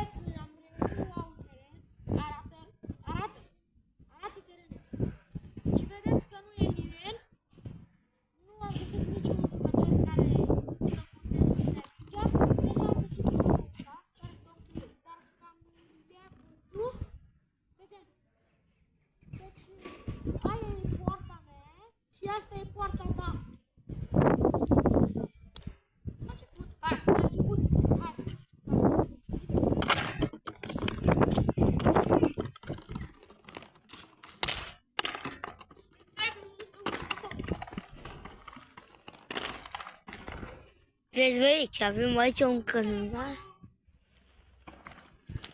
vedeți, am revenit la un teren. Arată terenul. Și vedeți că nu e nimeni. Nu am găsit niciun jucător care să furneze mingea. Deci am găsit bitonul ăsta. Dar cam de vântul. Vedem. Deci, aia e poarta mea și asta e poarta ta. S-a început. Hai. Vezi, bă, aici avem aici un cănunar.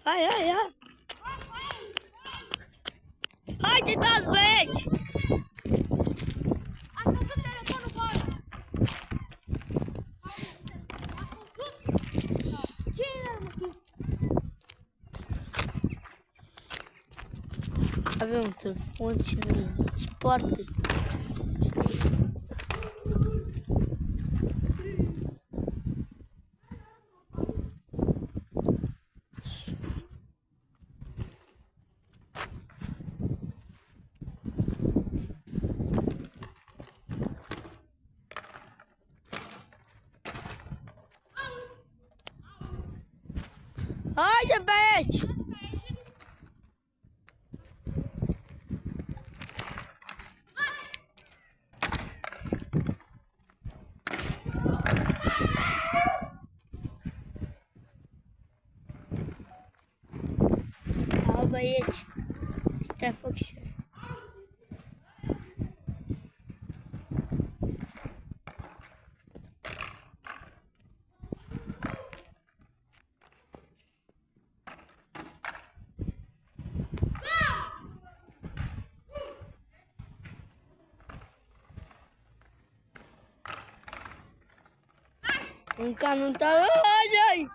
Hai! Haide, dați, băieți! Am văzut telefonul pe ăla. Ce e, mă, tu? Avem un telefon și noi foarte. Haide, băieți! Da, băieți, ăștia fac și un canon tare. Hai!